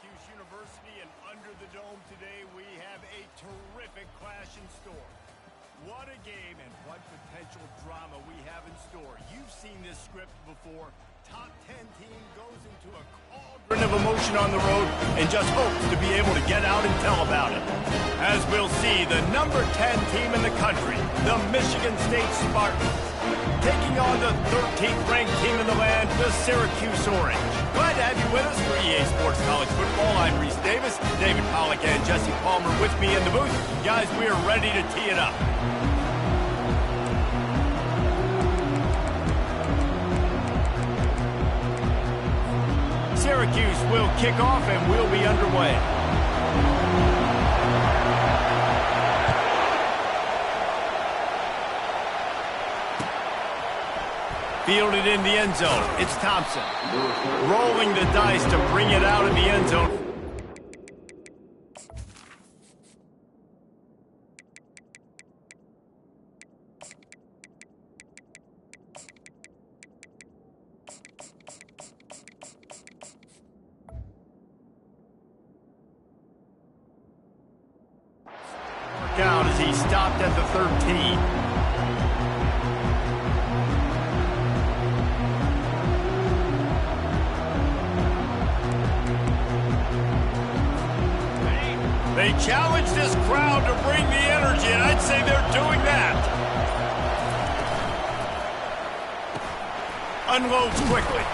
Syracuse University, and under the dome today, we have a terrific clash in store. What a game and what potential drama we have in store. You've seen this script before. Top 10 team goes into a cauldron of emotion on the road and just hopes to be able to get out and tell about it. As we'll see, the number 10 team in the country, the Michigan State Spartans, taking on the 13th ranked team in the land, the Syracuse Orange. Glad to have you with us for EA Sports College Football. I'm Reese Davis, David Pollack and Jesse Palmer with me in the booth. Guys, we are ready to tee it up. Syracuse will kick off and we'll be underway. Fielded in the end zone. It's Thompson. Rolling the dice to bring it out in the end zone. Out as he stopped at the 13. They challenge this crowd to bring the energy, and I'd say they're doing that. Unloads quickly,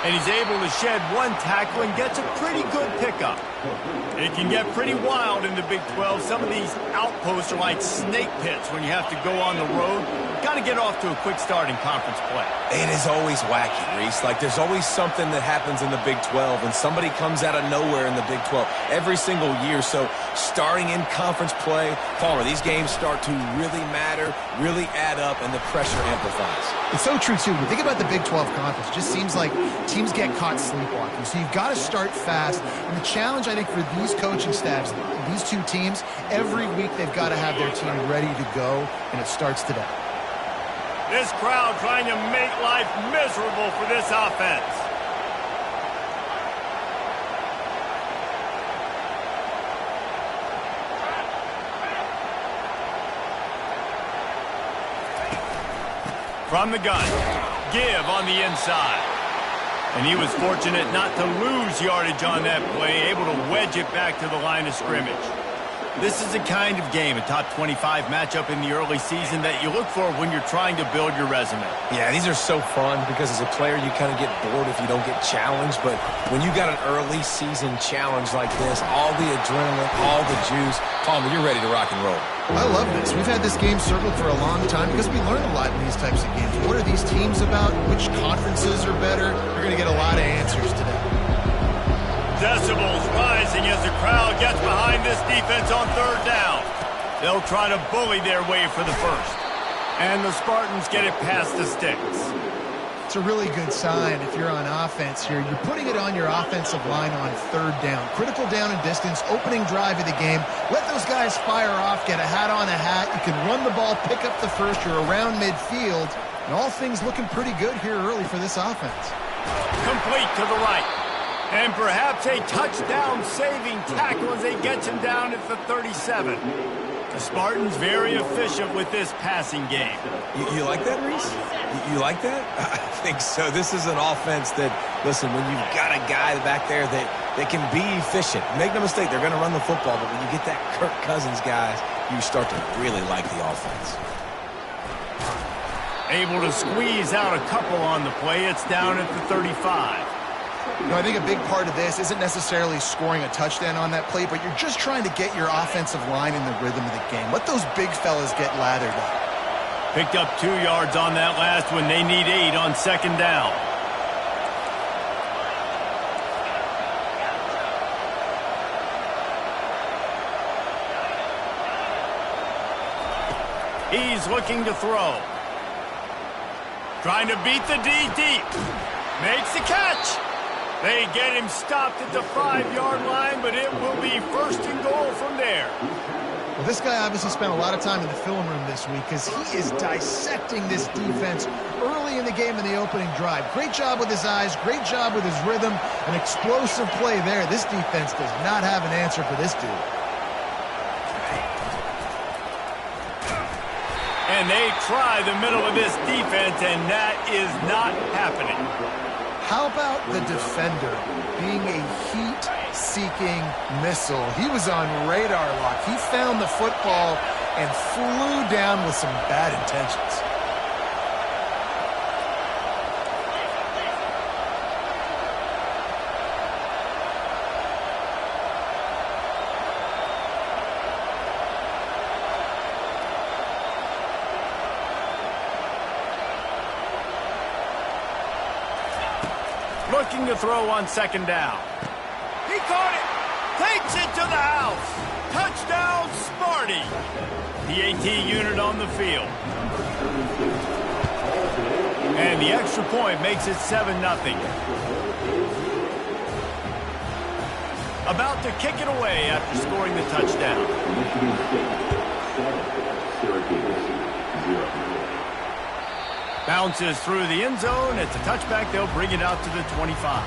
and he's able to shed one tackle and gets a pretty good pickup. It can get pretty wild in the Big 12. Some of these outposts are like snake pits when you have to go on the road. Got to get off to a quick start in conference play. It is always wacky, Reese. Like, there's always something that happens in the Big 12, and somebody comes out of nowhere in the Big 12 every single year. So starting in conference play, Palmer, these games start to really matter, really add up, and the pressure amplifies. It's so true, too. When you think about the Big 12 conference, it just seems like teams get caught sleepwalking. So you've got to start fast. And the challenge, I think, for these coaching staffs, these two teams, every week they've got to have their team ready to go, and it starts today. This crowd trying to make life miserable for this offense. From the gun, give on the inside. And he was fortunate not to lose yardage on that play, able to wedge it back to the line of scrimmage. This is the kind of game, a top 25 matchup in the early season, that you look for when you're trying to build your resume. Yeah, these are so fun because as a player, you kind of get bored if you don't get challenged. But when you got an early season challenge like this, all the adrenaline, all the juice, Palmer, you're ready to rock and roll. I love this. We've had this game circled for a long time because we learn a lot in these types of games. What are these teams about? Which conferences are better? We're going to get a lot of answers today. Decibels rising as the crowd gets behind this defense on third down. They'll try to bully their way for the first. And the Spartans get it past the sticks. It's a really good sign if you're on offense here. You're putting it on your offensive line on third down. Critical down and distance, opening drive of the game. Let those guys fire off, get a hat on a hat. You can run the ball, pick up the first. You're around midfield. And all things looking pretty good here early for this offense. Complete to the right. And perhaps a touchdown-saving tackle as he gets him down at the 37. The Spartans very efficient with this passing game. You like that, Reese? You like that? I think so. This is an offense that, listen, when you've got a guy back there that can be efficient, make no mistake, they're going to run the football, but when you get that Kirk Cousins guys, you start to really like the offense. Able to squeeze out a couple on the play. It's down at the 35. You know, I think a big part of this isn't necessarily scoring a touchdown on that play, but you're just trying to get your offensive line in the rhythm of the game. Let those big fellas get lathered up. Picked up 2 yards on that last one. They need 8 on second down. He's looking to throw. Trying to beat the D deep. Makes the catch. They get him stopped at the 5-yard line, but it will be first and goal from there. Well, This guy obviously spent a lot of time in the film room this week because he is dissecting this defense early in the game in the opening drive. Great job with his eyes, great job with his rhythm, an explosive play there. This defense does not have an answer for this dude. And they try the middle of this defense, and that is not happening. How about the defender being a heat-seeking missile? He was on radar lock. He found the football and flew down with some bad intentions. Looking to throw on second down. He caught it. Takes it to the house. Touchdown, Sparty. The AT unit on the field. And the extra point makes it 7-0. About to kick it away after scoring the touchdown. Syracuse, 0. Bounces through the end zone. It's a touchback. They'll bring it out to the 25.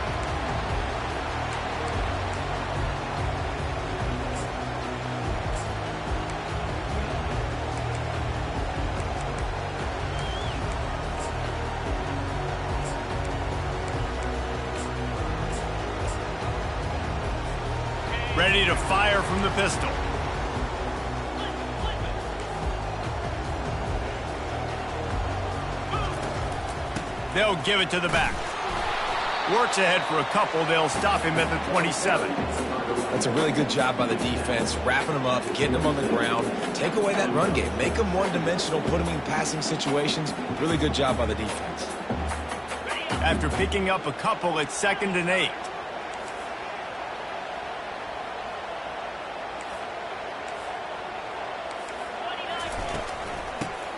Ready to fire from the pistol. They'll give it to the back. Works ahead for a couple. They'll stop him at the 27. That's a really good job by the defense, wrapping him up, getting him on the ground. Take away that run game. Make him one-dimensional, put him in passing situations. Really good job by the defense. After picking up a couple, it's 2nd and 8.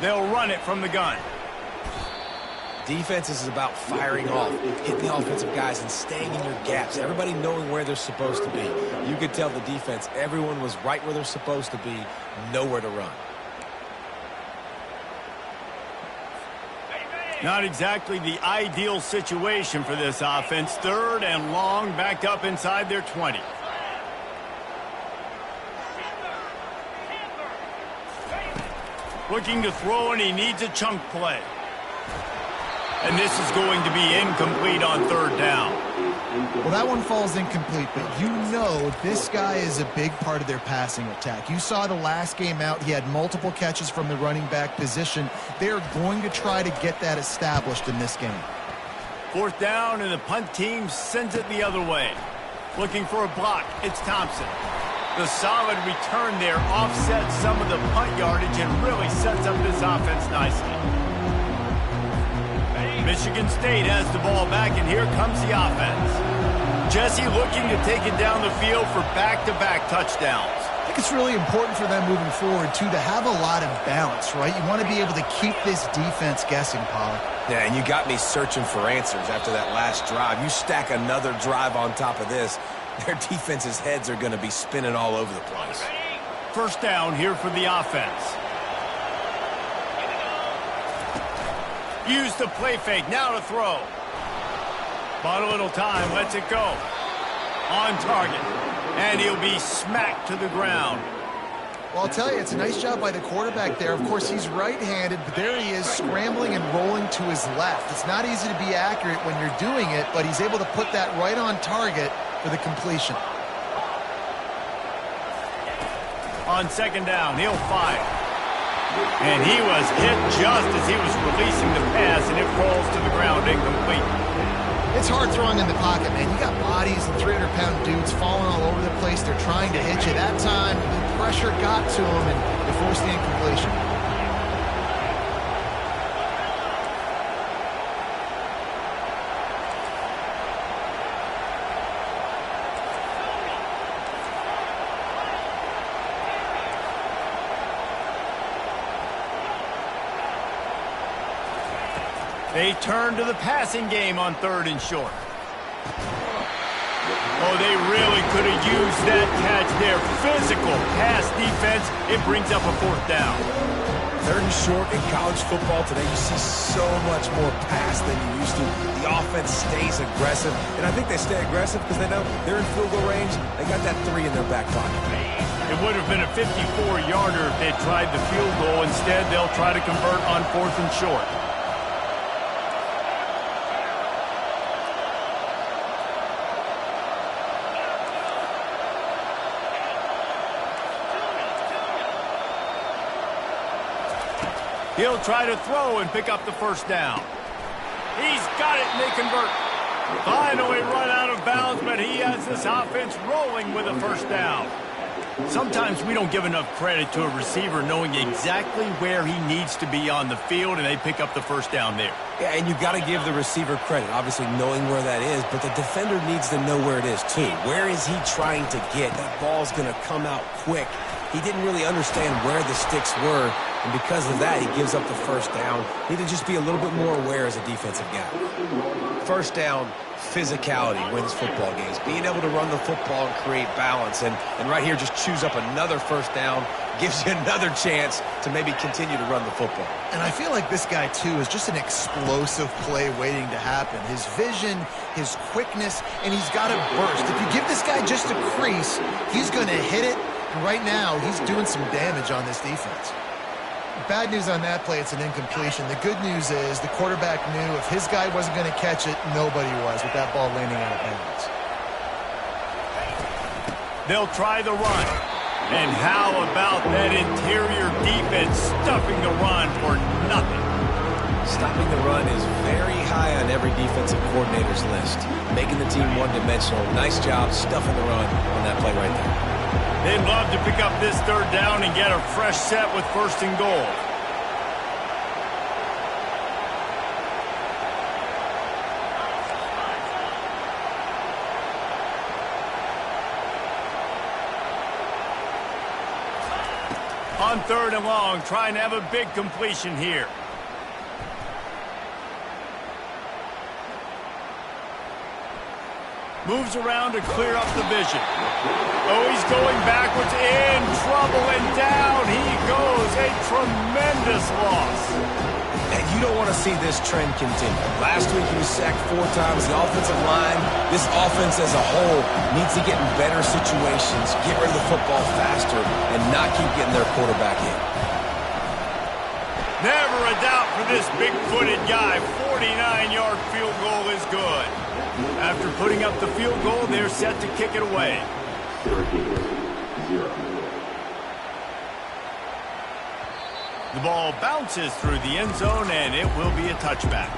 They'll run it from the gun. Defense is about firing off, hitting the offensive guys and staying in your gaps. Everybody knowing where they're supposed to be. You could tell the defense, everyone was right where they're supposed to be, nowhere to run. Not exactly the ideal situation for this offense. 3rd and long, backed up inside their 20. Looking to throw, and he needs a chunk play. And this is going to be incomplete on 3rd down. Well, that one falls incomplete, but you know this guy is a big part of their passing attack. You saw the last game out, he had multiple catches from the running back position. They're going to try to get that established in this game. 4th down, and the punt team sends it the other way. Looking for a block, it's Thompson. The solid return there offsets some of the punt yardage and really sets up this offense nicely. Michigan State has the ball back, and here comes the offense. Jesse looking to take it down the field for back-to-back touchdowns. I think it's really important for them moving forward, too, to have a lot of balance, right? You want to be able to keep this defense guessing, Pollard. Yeah, and you got me searching for answers after that last drive. You stack another drive on top of this, their defense's heads are going to be spinning all over the place. 1st down here for the offense. Use the play fake, now to throw. Bought a little time, lets it go. On target, and he'll be smacked to the ground. Well, I'll tell you, it's a nice job by the quarterback there. Of course, he's right-handed, but there he is scrambling and rolling to his left. It's not easy to be accurate when you're doing it, but he's able to put that right on target for the completion. On 2nd down, he'll fire. And he was hit just as he was releasing the pass, and it falls to the ground incomplete. It's hard throwing in the pocket, man. You got bodies and 300-pound dudes falling all over the place. They're trying to hit you. That time, the pressure got to him, and they forced the incompletion. They turn to the passing game on 3rd and short. Oh, they really could have used that catch there. Physical pass defense. It brings up a fourth down. 3rd and short in college football today. You see so much more pass than you used to. The offense stays aggressive, and I think they stay aggressive because they know they're in field goal range. They got that 3 in their back pocket. It would have been a 54-yarder if they tried the field goal. Instead, they'll try to convert on 4th and short. He'll try to throw and pick up the first down. He's got it, and they convert. Finally run out of bounds, but he has this offense rolling with a first down. Sometimes we don't give enough credit to a receiver knowing exactly where he needs to be on the field, and they pick up the first down there. Yeah, and you've got to give the receiver credit, obviously knowing where that is, but the defender needs to know where it is too. Where is he trying to get? That ball's going to come out quick. He didn't really understand where the sticks were, and because of that, he gives up the first down. Need to just be a little bit more aware as a defensive guy. First down, physicality wins football games. Being able to run the football and create balance, and right here, just choose up another first down, gives you another chance to maybe continue to run the football. And I feel like this guy, too, is just an explosive play waiting to happen. His vision, his quickness, and he's got to burst. If you give this guy just a crease, he's going to hit it. And right now, he's doing some damage on this defense. Bad news on that play, it's an incompletion. The good news is the quarterback knew if his guy wasn't going to catch it, nobody was with that ball landing out of bounds. They'll try the run. And how about that interior defense stuffing the run for nothing? Stopping the run is very high on every defensive coordinator's list. Making the team one-dimensional. Nice job stuffing the run on that play right there. They'd love to pick up this 3rd down and get a fresh set with 1st and goal. On 3rd and long, trying to have a big completion here. Moves around to clear up the vision. Oh, he's going backwards, in trouble, and down he goes. A tremendous loss. And you don't want to see this trend continue. Last week he was sacked 4 times. The offensive line, this offense as a whole, needs to get in better situations, get rid of the football faster, and not keep getting their quarterback hit. Never a doubt for this big-footed guy. 49-yard field goal is good. After putting up the field goal, they're set to kick it away. Syracuse, 0. The ball bounces through the end zone, and it will be a touchback.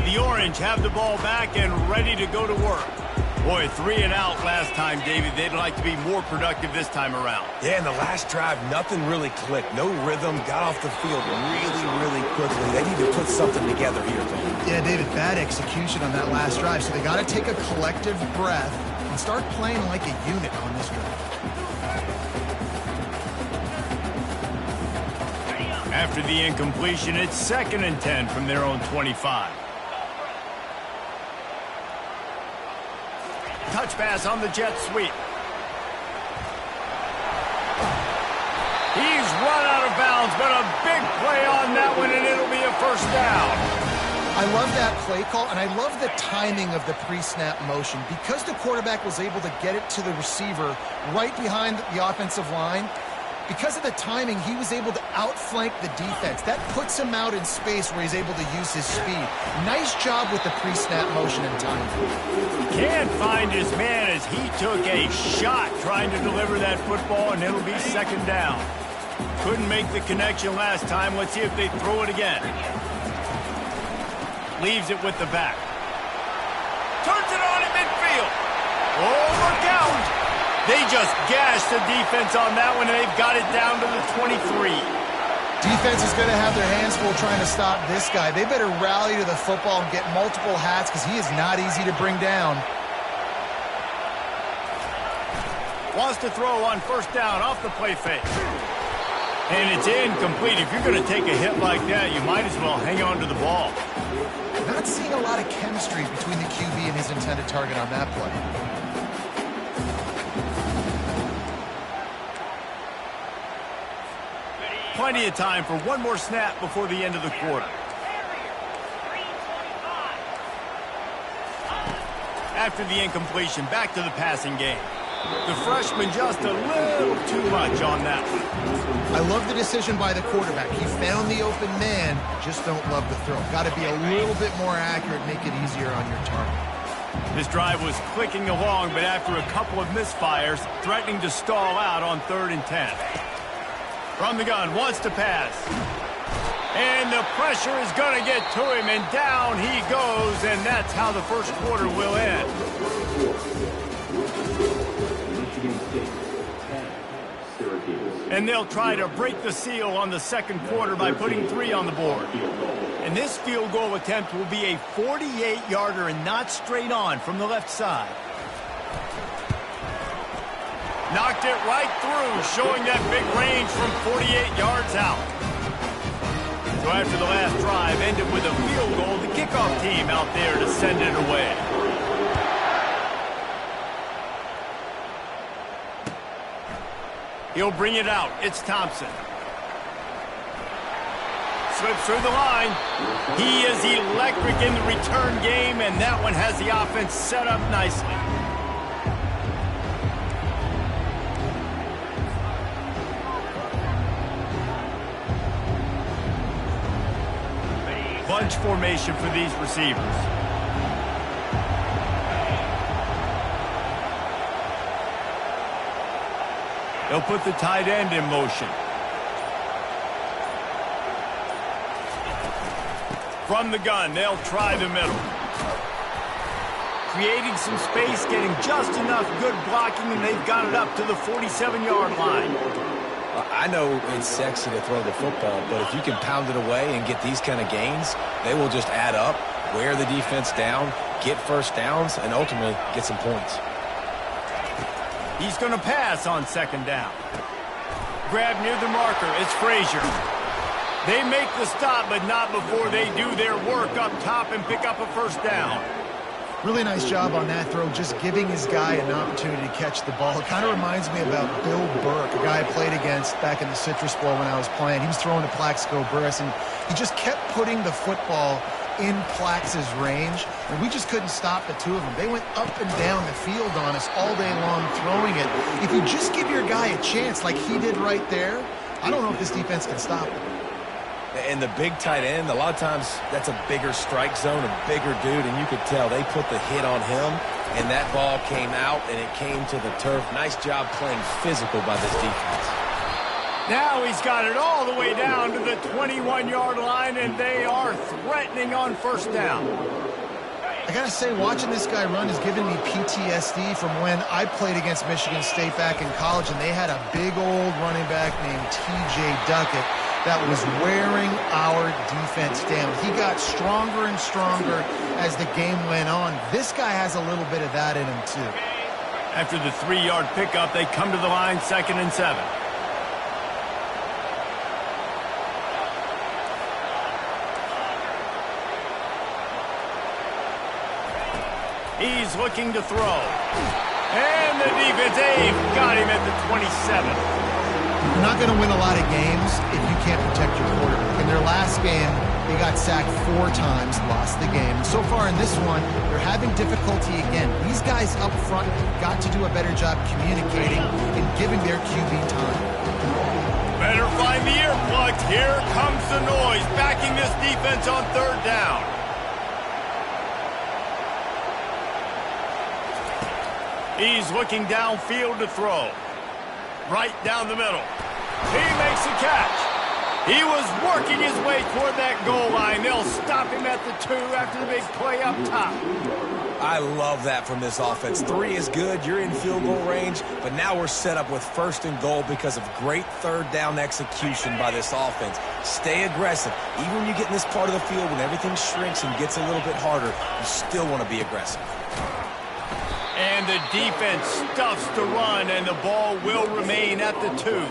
The Orange have the ball back and ready to go to work. Boy, 3 and out last time, David. They'd like to be more productive this time around. Yeah, in the last drive, nothing really clicked. No rhythm, got off the field really quickly. They need to put something together here, Tony. Yeah, David, bad execution on that last drive, so they got to take a collective breath and start playing like a unit on this drive. After the incompletion, it's 2nd and 10 from their own 25. Touch pass on the jet sweep. He's run out of bounds, but a big play on that one, and it'll be a first down. I love that play call, and I love the timing of the pre-snap motion. Because the quarterback was able to get it to the receiver right behind the offensive line, because of the timing, he was able to outflank the defense. That puts him out in space where he's able to use his speed. Nice job with the pre-snap motion and timing. Can't find his man as he took a shot trying to deliver that football, and it'll be 2nd down. Couldn't make the connection last time. Let's see if they throw it again. Leaves it with the back. Turns it on at midfield. Oh, look out! They just gashed the defense on that one, and they've got it down to the 23. Defense is going to have their hands full trying to stop this guy. They better rally to the football and get multiple hats because he is not easy to bring down. Wants to throw on 1st down off the play fake. And it's incomplete. If you're going to take a hit like that, you might as well hang on to the ball. Not seeing a lot of chemistry between the QB and his intended target on that play. Plenty of time for one more snap before the end of the quarter. After the incompletion, back to the passing game. The freshman just a little too much on that one. I love the decision by the quarterback. He found the open man, just don't love the throw. Got to be a little bit more accurate, make it easier on your target. This drive was clicking along, but after a couple of misfires, threatening to stall out on 3rd and 10. From the gun, wants to pass. And the pressure is going to get to him, and down he goes, and that's how the first quarter will end. Michigan State, 10, Syracuse. And they'll try to break the seal on the second quarter by putting 3 on the board. And this field goal attempt will be a 48-yarder and not straight on from the left side. Knocked it right through, showing that big range from 48 yards out. So after the last drive ended with a field goal, the kickoff team out there to send it away. He'll bring it out. It's Thompson. Slips through the line. He is electric in the return game, and that one has the offense set up nicely. Bunch formation for these receivers. They'll put the tight end in motion. From the gun, they'll try the middle. Creating some space, getting just enough good blocking, and they've got it up to the 47-yard line. I know it's sexy to throw the football, but if you can pound it away and get these kind of gains, they will just add up, wear the defense down, get first downs, and ultimately get some points. He's going to pass on 2nd down. Grab near the marker. It's Frazier. They make the stop, but not before they do their work up top and pick up a first down. Really nice job on that throw, just giving his guy an opportunity to catch the ball. It kind of reminds me about Bill Burke, a guy I played against back in the Citrus Bowl when I was playing. He was throwing to Plaxico Burress, and he just kept putting the football in Plax's range, and we just couldn't stop the two of them. They went up and down the field on us all day long throwing it. If you just give your guy a chance like he did right there, I don't know if this defense can stop him. And the big tight end, a lot of times that's a bigger strike zone, a bigger dude, and you could tell they put the hit on him, and that ball came out, and it came to the turf. Nice job playing physical by this defense. Now he's got it all the way down to the 21-yard line, and they are threatening on first down. I gotta say, watching this guy run has given me PTSD from when I played against Michigan State back in college, and they had a big old running back named T.J. Duckett that was wearing our defense down. He got stronger and stronger as the game went on. This guy has a little bit of that in him, too. After the 3-yard pickup, they come to the line, 2nd and 7. He's looking to throw. And the defense, they've got him at the 27. You're not going to win a lot of games if you can't protect your quarterback. In their last game, they got sacked 4 times, lost the game. And so far in this one, they're having difficulty again. These guys up front have got to do a better job communicating and giving their QB time. Better find the earplugs. Here comes the noise, backing this defense on 3rd down. He's looking downfield to throw. Right down the middle. He makes the catch. He was working his way toward that goal line. They'll stop him at the 2 after the big play up top. I love that from this offense. 3 is good. You're in field goal range, but now we're set up with 1st and goal because of great 3rd down execution by this offense. Stay aggressive. Even when you get in this part of the field, when everything shrinks and gets a little bit harder, you still want to be aggressive. And the defense stuffs to run, and the ball will remain at the 2.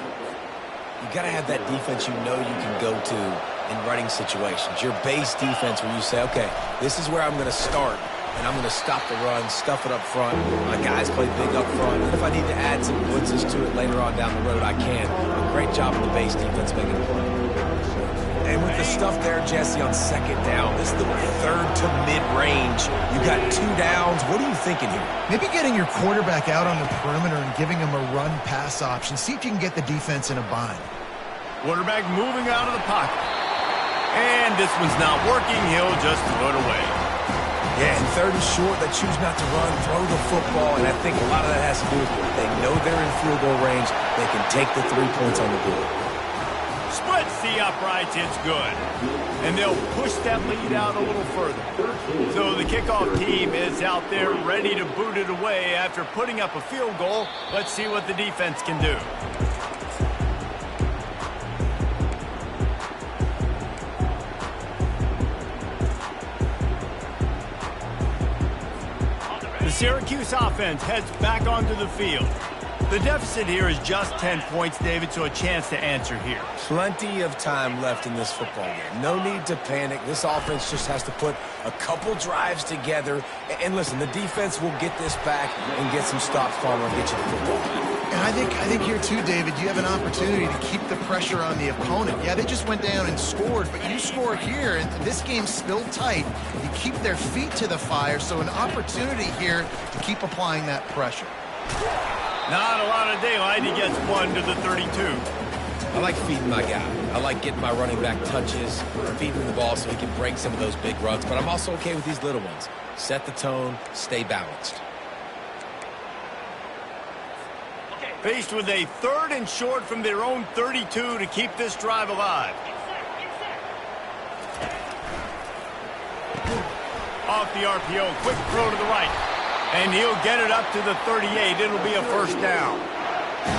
you got to have that defense you know you can go to in running situations. Your base defense where you say, okay, this is where I'm going to start, and I'm going to stop the run, stuff it up front. My guys play big up front, and if I need to add some blitzes to it later on down the road, I can. A great job of the base defense making a play. And with the stuff there, Jesse, on second down, this little third to mid-range, you got 2 downs. What are you thinking here? Maybe getting your quarterback out on the perimeter and giving him a run-pass option. See if you can get the defense in a bind. Quarterback moving out of the pocket. And this one's not working. He'll just throw it away. Yeah, and third and short, they choose not to run, throw the football, and I think a lot of that has to do with they know they're in field goal range. They can take the 3 points on the board. Splits the uprights, it's good. And they'll push that lead out a little further. So the kickoff team is out there ready to boot it away after putting up a field goal. Let's see what the defense can do. The Syracuse offense heads back onto the field. The deficit here is just 10 points, David, so a chance to answer here. Plenty of time left in this football game. No need to panic. This offense just has to put a couple drives together. And listen, the defense will get this back and get some stops, Palmer, and get you the football back. And I think here too, David, you have an opportunity to keep the pressure on the opponent. Yeah, they just went down and scored, but you score here, and this game's still tight. You keep their feet to the fire, so an opportunity here to keep applying that pressure. Not a lot of daylight. He gets 1 to the 32. I like feeding my guy. I like getting my running back touches, feeding him the ball so he can break some of those big runs, but I'm also okay with these little ones. Set the tone, stay balanced. Faced with a 3rd and short from their own 32 to keep this drive alive. Off the RPO, quick throw to the right. And he'll get it up to the 38. It'll be a first down.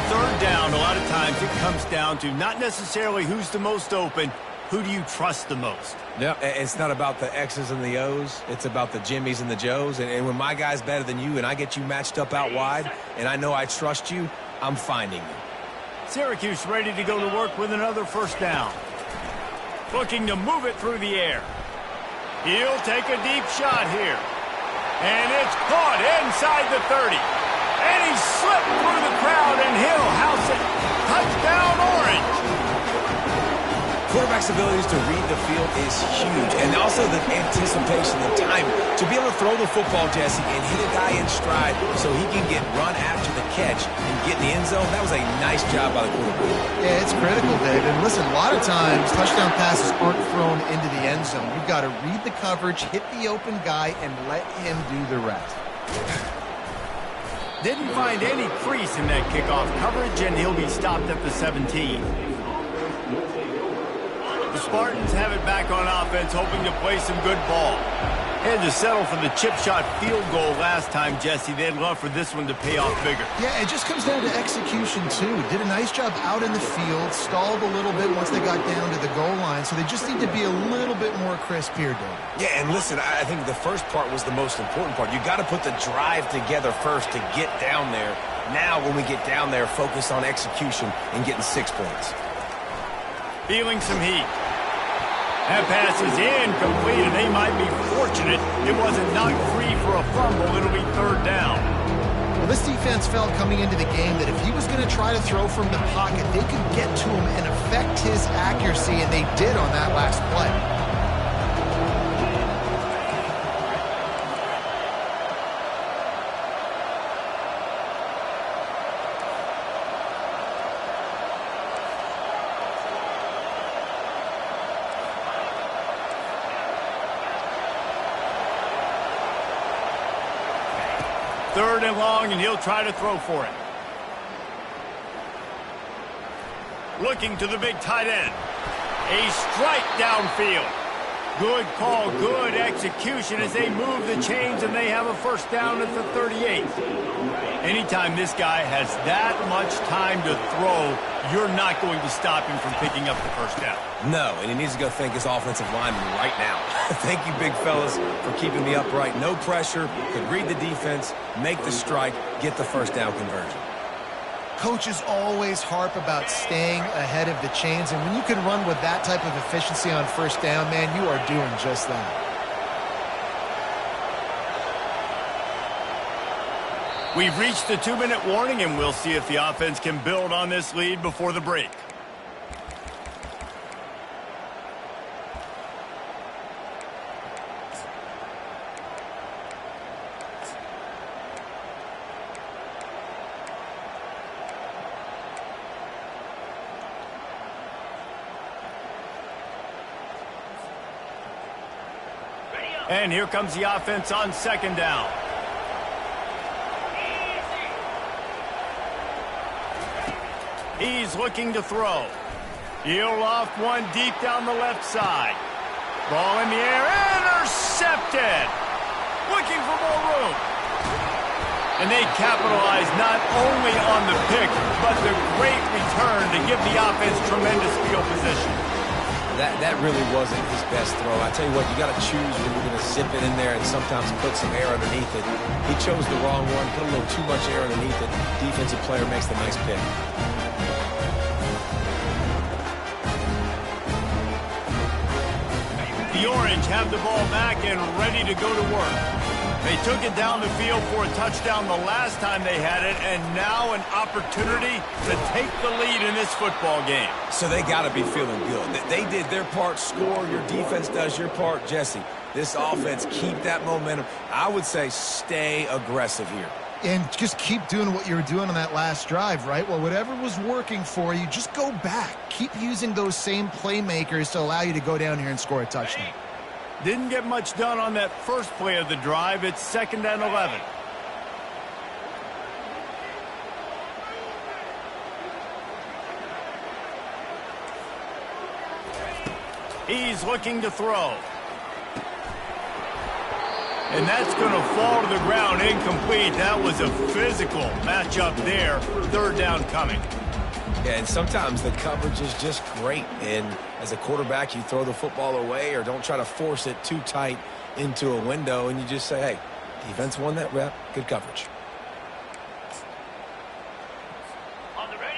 3rd down, a lot of times it comes down to not necessarily who's the most open, who do you trust the most? Yeah, it's not about the X's and the O's. It's about the Jimmies and the Joes. And when my guy's better than you and I get you matched up out wide and I know I trust you, I'm finding you. Syracuse ready to go to work with another first down. Looking to move it through the air. He'll take a deep shot here. And it's caught inside the 30. And he slipped through the crowd, and he'll house it. Touchdown, Orange. Quarterback's abilities to read the field is huge. And also the anticipation, the time to be able to throw the football, Jesse, and hit a guy in stride so he can get run after the catch and get in the end zone. That was a nice job by the quarterback. Yeah, it's critical, David. Listen, a lot of times touchdown passes aren't thrown into the end zone. You've got to read the coverage, hit the open guy, and let him do the rest. Didn't find any crease in that kickoff coverage, and he'll be stopped at the 17. The Spartans have it back on offense, hoping to play some good ball. Had to settle for the chip shot field goal last time, Jesse. They'd love for this one to pay off bigger. Yeah, it just comes down to execution, too. Did a nice job out in the field, stalled a little bit once they got down to the goal line, so they just need to be a little bit more crisp here, David. Yeah, and listen, I think the first part was the most important part. You got to put the drive together first to get down there. Now, when we get down there, focus on execution and getting 6 points. Feeling some heat. That pass is incomplete, and they might be fortunate it wasn't knocked free for a fumble. It'll be 3rd down. Well, this defense felt coming into the game that if he was going to try to throw from the pocket, they could get to him and affect his accuracy, and they did on that last play. Third and long, and he'll try to throw for it. Looking to the big tight end. A strike downfield. Good call, good execution as they move the chains, and they have a first down at the 38. Anytime this guy has that much time to throw, you're not going to stop him from picking up the first down. No, and he needs to go thank his offensive lineman right now. Thank you, big fellas, for keeping me upright. No pressure, could read the defense, make the strike, get the first down conversion. Coaches always harp about staying ahead of the chains, and when you can run with that type of efficiency on first down, man, you are doing just that. We've reached the 2-minute warning, and we'll see if the offense can build on this lead before the break. And here comes the offense on second down. He's looking to throw. He'll loft one deep down the left side. Ball in the air, intercepted. Looking for more room. And they capitalize not only on the pick, but the great return to give the offense tremendous field position. That really wasn't his best throw. I tell you what, you got to choose when you're going to zip it in there and sometimes put some air underneath it. He chose the wrong one, put a little too much air underneath it. Defensive player makes the nice pick. The Orange have the ball back and ready to go to work. They took it down the field for a touchdown the last time they had it, and now an opportunity to take the lead in this football game. So they got to be feeling good. They did their part, score. Your defense does your part. Jesse, this offense, keep that momentum. I would say stay aggressive here. And just keep doing what you were doing on that last drive, right? Well, whatever was working for you, just go back. Keep using those same playmakers to allow you to go down here and score a touchdown. Didn't get much done on that first play of the drive. It's 2nd and 11. He's looking to throw. And that's going to fall to the ground incomplete. That was a physical matchup there. 3rd down coming. Yeah, and sometimes the coverage is just great. And as a quarterback, you throw the football away or don't try to force it too tight into a window, and you just say, hey, defense won that rep. Good coverage.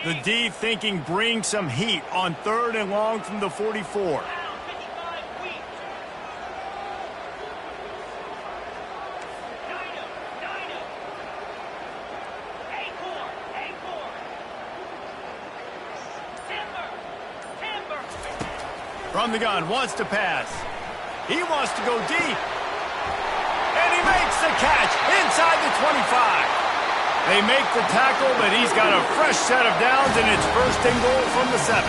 The D thinking bring some heat on 3rd and long from the 44. From the gun, wants to pass. He wants to go deep. And he makes the catch inside the 25. They make the tackle, but he's got a fresh set of downs, and it's 1st and goal from the 7.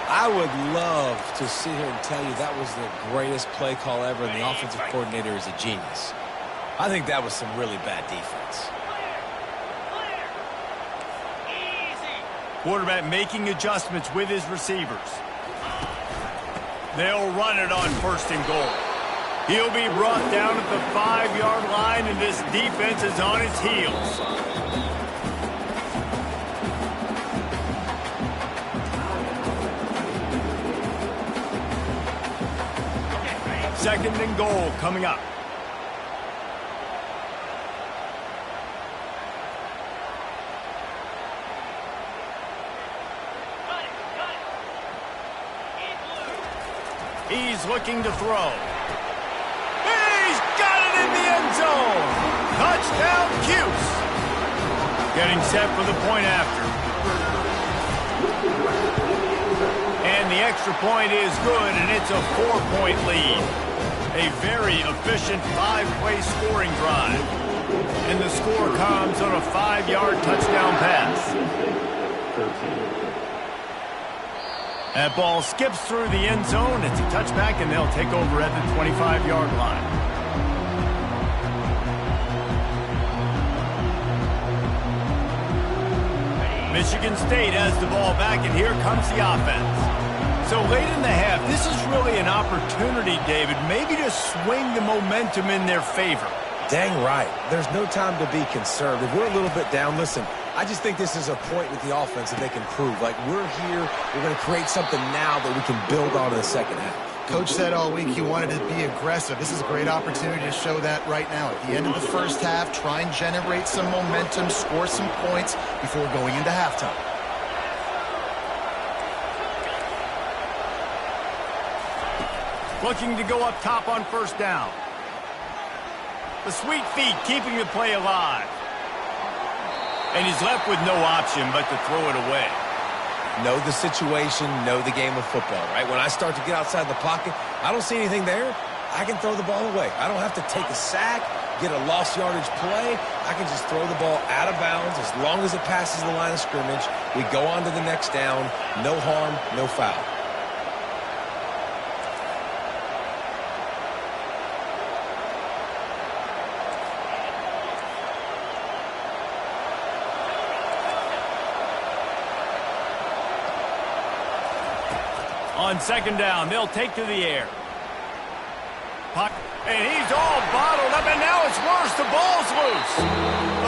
I would love to sit here and tell you that was the greatest play call ever, and the offensive coordinator is a genius. I think that was some really bad defense. Quarterback making adjustments with his receivers. They'll run it on 1st and goal. He'll be brought down at the 5-yard line, and this defense is on its heels. Second and goal coming up. He's looking to throw. He's got it in the end zone. Touchdown, Cuse. Getting set for the point after. And the extra point is good, and it's a 4-point lead. A very efficient 5-play scoring drive. And the score comes on a 5-yard touchdown pass. That ball skips through the end zone. It's a touchback, and they'll take over at the 25-yard line. Michigan State has the ball back, and here comes the offense. So late in the half, this is really an opportunity, David, maybe to swing the momentum in their favor. Dang right. There's no time to be concerned. If we're a little bit down, listen, I just think this is a point with the offense that they can prove. Like, we're here, we're going to create something now that we can build on in the second half. Coach said all week he wanted to be aggressive. This is a great opportunity to show that right now. At the end of the first half, try and generate some momentum, score some points before going into halftime. Looking to go up top on first down. The sweet feet keeping the play alive. And he's left with no option but to throw it away. Know the situation, know the game of football, right? When I start to get outside the pocket, I don't see anything there, I can throw the ball away. I don't have to take a sack, get a lost yardage play. I can just throw the ball out of bounds as long as it passes the line of scrimmage. We go on to the next down. No harm, no foul. On second down, they'll take to the air. And he's all bottled up, and now it's worse. The ball's loose.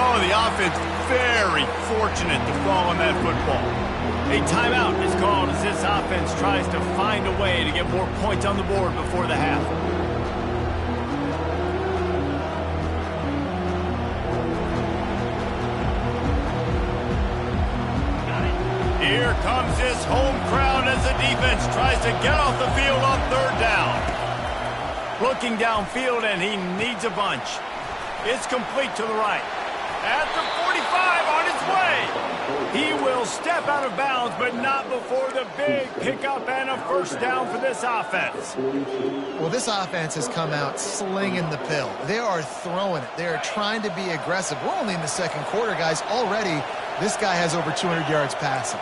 Oh, the offense very fortunate to fall on that football. A timeout is called as this offense tries to find a way to get more points on the board before the half. Here comes this home crowd as the defense tries to get off the field on third down. Looking downfield, and he needs a bunch. It's complete to the right. At the 45, on his way. He will step out of bounds, but not before the big pickup and a first down for this offense. Well, this offense has come out slinging the pill. They are throwing it. They are trying to be aggressive. We're only in the second quarter, guys. Already, this guy has over 200 yards passing.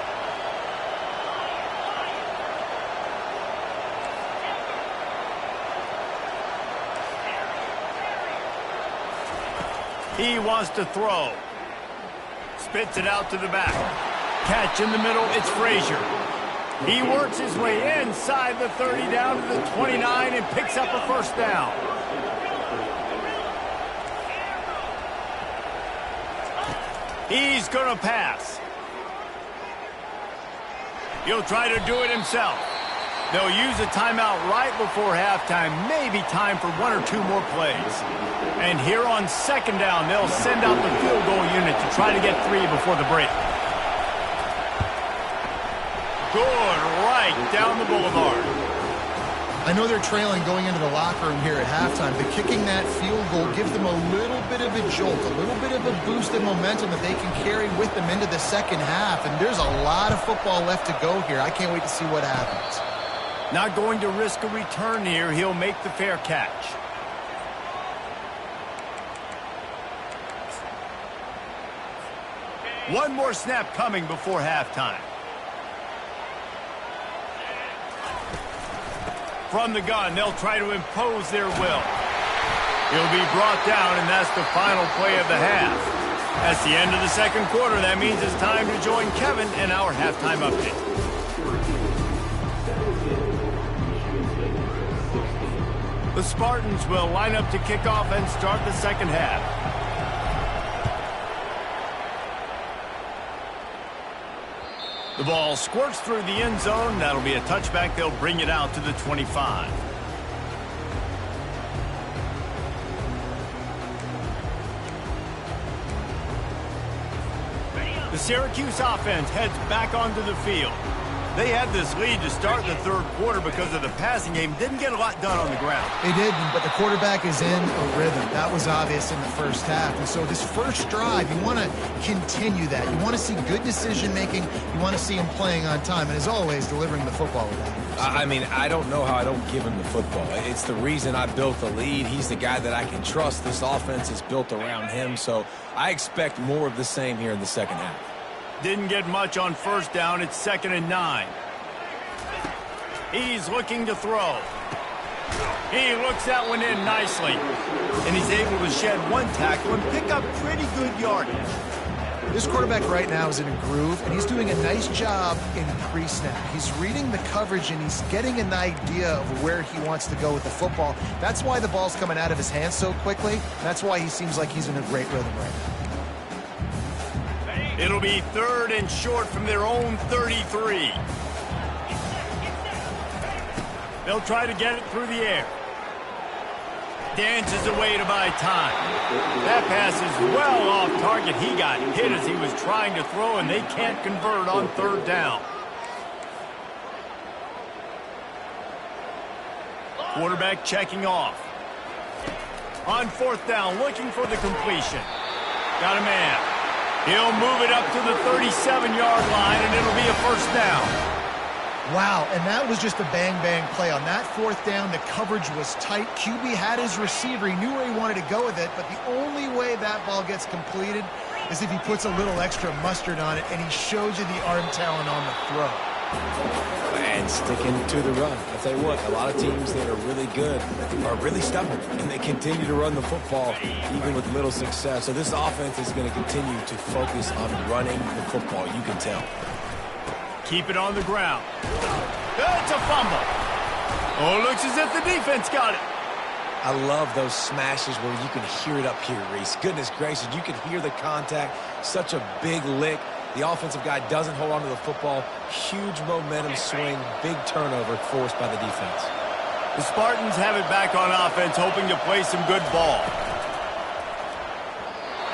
He wants to throw. Spits it out to the back. Catch in the middle, it's Frazier. He works his way inside the 30 down to the 29 and picks up a first down. He's going to pass. He'll try to do it himself. They'll use a timeout right before halftime, maybe time for one or two more plays. And here on second down, they'll send out the field goal unit to try to get 3 before the break. Good right down the boulevard. I know they're trailing going into the locker room here at halftime, but kicking that field goal gives them a little bit of a jolt, a little bit of a boost of momentum that they can carry with them into the second half. And there's a lot of football left to go here. I can't wait to see what happens. Not going to risk a return here. He'll make the fair catch. One more snap coming before halftime. From the gun, they'll try to impose their will. He'll be brought down, and that's the final play of the half. That's the end of the second quarter. That means it's time to join Kevin in our halftime update. The Spartans will line up to kick off and start the second half. The ball squirts through the end zone. That'll be a touchback. They'll bring it out to the 25. The Syracuse offense heads back onto the field. They had this lead to start the third quarter because of the passing game. Didn't get a lot done on the ground. They didn't, but the quarterback is in a rhythm. That was obvious in the first half. And so this first drive, you want to continue that. You want to see good decision-making. You want to see him playing on time. And as always, delivering the football with that. I mean, I don't know how I don't give him the football. It's the reason I built the lead. He's the guy that I can trust. This offense is built around him. So I expect more of the same here in the second half. Didn't get much on first down. It's 2nd and 9. He's looking to throw. He looks that one in nicely. And he's able to shed one tackle and pick up pretty good yardage. This quarterback right now is in a groove, and he's doing a nice job in pre-snap. He's reading the coverage, and he's getting an idea of where he wants to go with the football. That's why the ball's coming out of his hands so quickly. That's why he seems like he's in a great rhythm right now. It'll be 3rd and short from their own 33. They'll try to get it through the air. Dances away to buy time. That pass is well off target. He got hit as he was trying to throw, and they can't convert on third down. Quarterback checking off. On fourth down, looking for the completion. Got a man. He'll move it up to the 37-yard line, and it'll be a first down. Wow, and that was just a bang-bang play. On that fourth down, the coverage was tight. QB had his receiver. He knew where he wanted to go with it, but the only way that ball gets completed is if he puts a little extra mustard on it, and he shows you the arm talent on the throw. And sticking to the run. I'll tell you what, a lot of teams that are really good are really stubborn, and they continue to run the football even with little success. So this offense is going to continue to focus on running the football, you can tell. Keep it on the ground. That's a fumble. Oh, looks as if the defense got it. I love those smashes where you can hear it up here, Reese. Goodness gracious, you can hear the contact. Such a big lick. The offensive guy doesn't hold on to the football. Huge momentum swing, big turnover forced by the defense. The Spartans have it back on offense, hoping to play some good ball.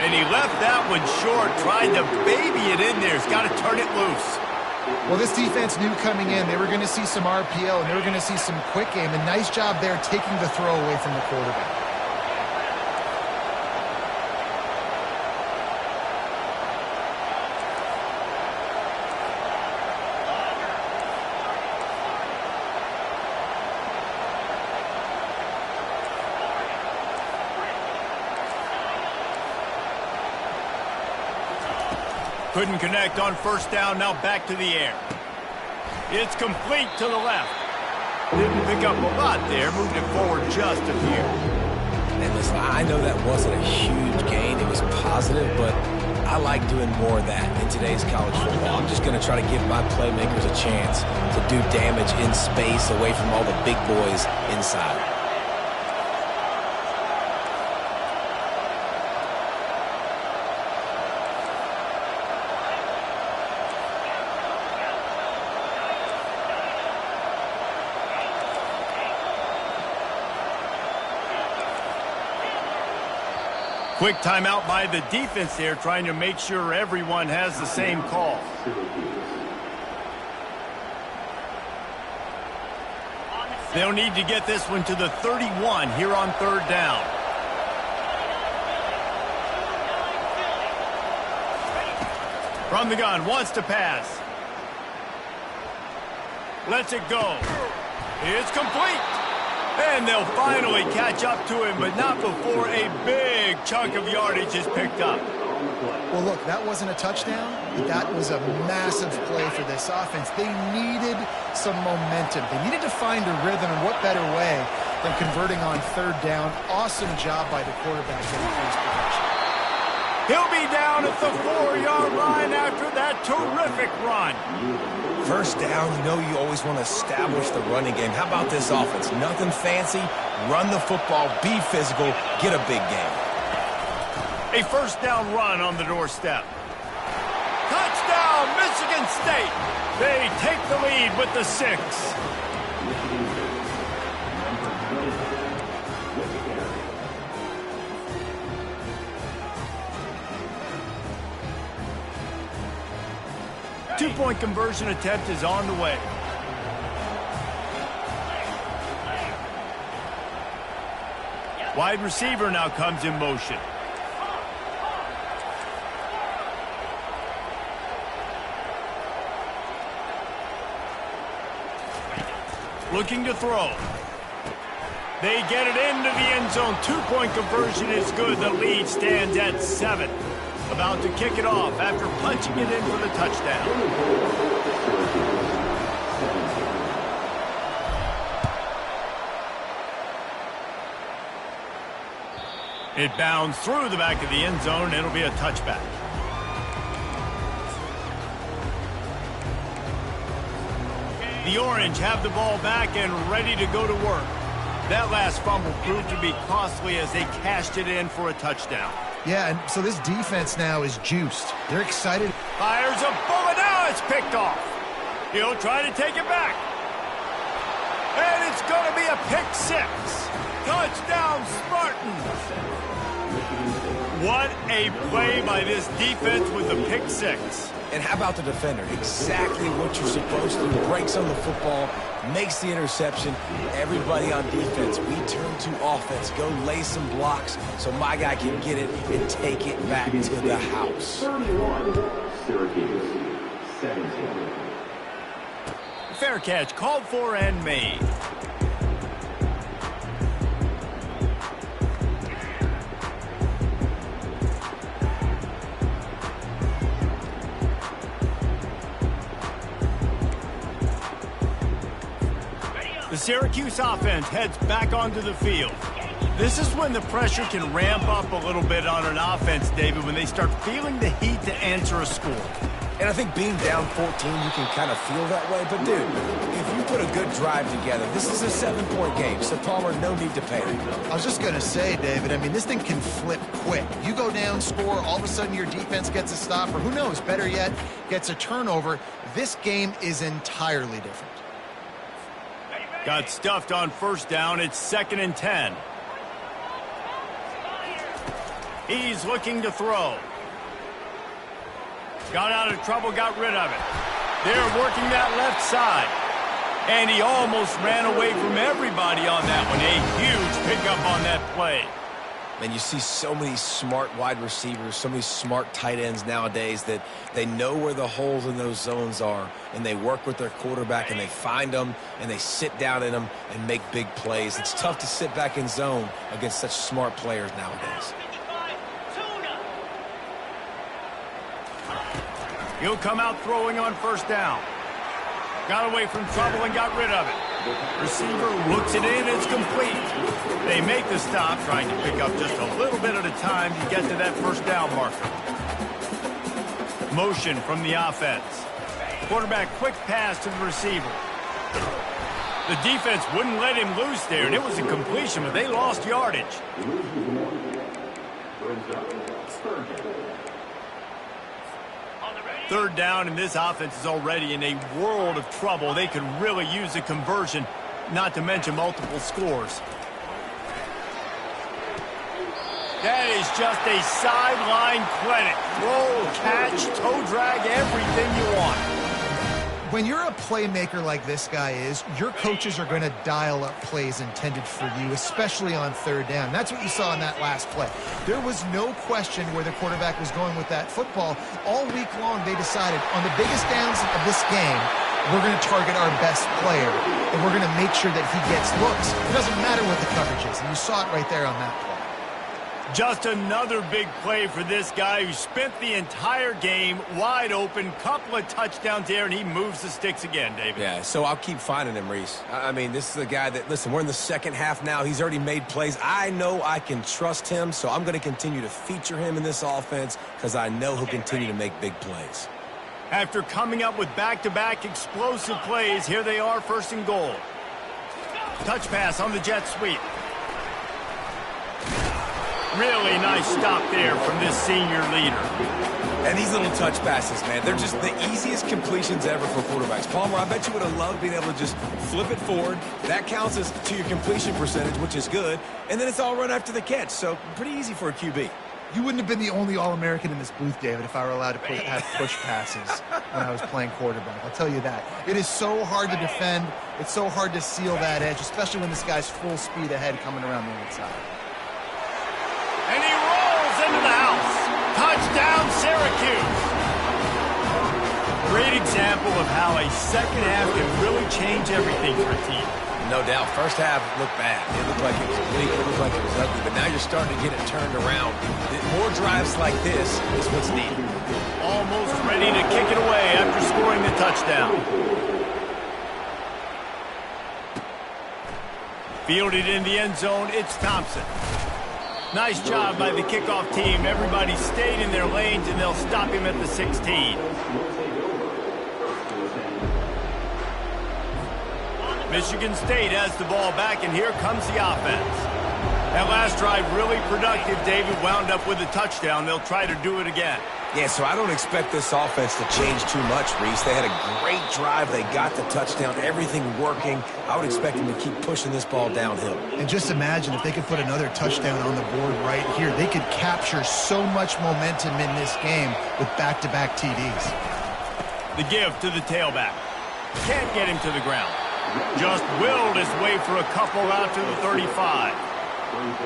And he left that one short, tried to baby it in there. He's got to turn it loose. Well, this defense knew coming in they were going to see some RPO and they were going to see some quick game. And nice job there taking the throw away from the quarterback. Couldn't connect on first down, now back to the air. It's complete to the left. Didn't pick up a lot there, moved it forward just a few. And listen, I know that wasn't a huge gain. It was positive, but I like doing more of that in today's college football. I'm just going to try to give my playmakers a chance to do damage in space away from all the big boys inside. Quick timeout by the defense there, trying to make sure everyone has the same call. They'll need to get this one to the 31 here on third down. From the gun, wants to pass. Lets it go. It's complete. And they'll finally catch up to him, but not before a big chunk of yardage is picked up. Well, look, that wasn't a touchdown. That was a massive play for this offense. They needed some momentum. They needed to find a rhythm, and what better way than converting on third down. Awesome job by the quarterback getting through his protection. He'll be down at the 4-yard line after that terrific run. First down, you know you always want to establish the running game. How about this offense? Nothing fancy. Run the football, be physical, get a big game. A first down run on the doorstep. Touchdown, Michigan State. They take the lead with the 6. Two-point conversion attempt is on the way. Wide receiver now comes in motion. Looking to throw. They get it into the end zone. Two-point conversion is good. The lead stands at 7. About to kick it off after punching it in for the touchdown. It bounds through the back of the end zone, and it'll be a touchback. The Orange have the ball back and ready to go to work. That last fumble proved to be costly as they cashed it in for a touchdown. Yeah, and so this defense now is juiced. They're excited. Fires a bullet. Now it's picked off. He'll try to take it back. And it's going to be a pick six. Touchdown, Spartans. What a play by this defense with the pick six. And how about the defender? Exactly what you're supposed to. Breaks on the football, makes the interception. Everybody on defense, we turn to offense. Go lay some blocks so my guy can get it and take it back to the house. 31, Syracuse, 17. Fair catch, called for and made. The Syracuse offense heads back onto the field. This is when the pressure can ramp up a little bit on an offense, David, when they start feeling the heat to answer a score. And I think being down 14, you can kind of feel that way. But, dude, if you put a good drive together, this is a 7-point game. So, Palmer, no need to panic. I was just going to say, David, I mean, this thing can flip quick. You go down, score, all of a sudden your defense gets a stop, or who knows, better yet, gets a turnover. This game is entirely different. Got stuffed on first down. It's 2nd and 10. He's looking to throw. Got out of trouble, got rid of it. They're working that left side. And he almost ran away from everybody on that one. A huge pickup on that play. And you see so many smart wide receivers, so many smart tight ends nowadays that they know where the holes in those zones are, and they work with their quarterback, and they find them, and they sit down in them and make big plays. It's tough to sit back in zone against such smart players nowadays. He'll come out throwing on first down. Got away from trouble and got rid of it. Receiver looks it in, it's complete. They make the stop, trying to pick up just a little bit at a time to get to that first down marker. Motion from the offense. Quarterback quick pass to the receiver. The defense wouldn't let him loose there, and it was a completion, but they lost yardage. Third down, and this offense is already in a world of trouble. They could really use a conversion, not to mention multiple scores. That is just a sideline clinic. Roll, catch, toe drag, everything you want. When you're a playmaker like this guy is, your coaches are going to dial up plays intended for you, especially on third down. That's what you saw in that last play. There was no question where the quarterback was going with that football. All week long, they decided on the biggest downs of this game, we're going to target our best player, and we're going to make sure that he gets looks. It doesn't matter what the coverage is, and you saw it right there on that play. Just another big play for this guy who spent the entire game wide open, couple of touchdowns there, and he moves the sticks again, David. Yeah, so I'll keep finding him, Reese. I mean, this is the guy that, listen, we're in the second half now. He's already made plays. I know I can trust him, so I'm going to continue to feature him in this offense because I know he'll continue to make big plays. After coming up with back-to-back explosive plays, here they are, 1st and goal. Touch pass on the jet sweep. Really nice stop there from this senior leader. And these little touch passes, man, they're just the easiest completions ever for quarterbacks. Palmer, I bet you would have loved being able to just flip it forward. That counts as to your completion percentage, which is good. And then it's all run after the catch, so pretty easy for a QB. You wouldn't have been the only All-American in this booth, David, if I were allowed to have push passes when I was playing quarterback. I'll tell you that. It is so hard to defend. It's so hard to seal that edge, especially when this guy's full speed ahead coming around the inside. And he rolls into the house. Touchdown, Syracuse. Great example of how a second half can really change everything for a team. No doubt. First half looked bad. It looked like it was weak. It looked like it was ugly. But now you're starting to get it turned around. More drives like this is what's needed. Almost ready to kick it away after scoring the touchdown. Fielded in the end zone, it's Thompson. Nice job by the kickoff team. Everybody stayed in their lanes, and they'll stop him at the 16. Michigan State has the ball back, and here comes the offense. That last drive really productive. David wound up with a touchdown. They'll try to do it again. Yeah, so I don't expect this offense to change too much, Reese. They had a great drive. They got the touchdown, everything working. I would expect them to keep pushing this ball downhill. And just imagine if they could put another touchdown on the board right here. They could capture so much momentum in this game with back-to-back TDs. The give to the tailback. Can't get him to the ground. Just willed his way for a couple out to the 35.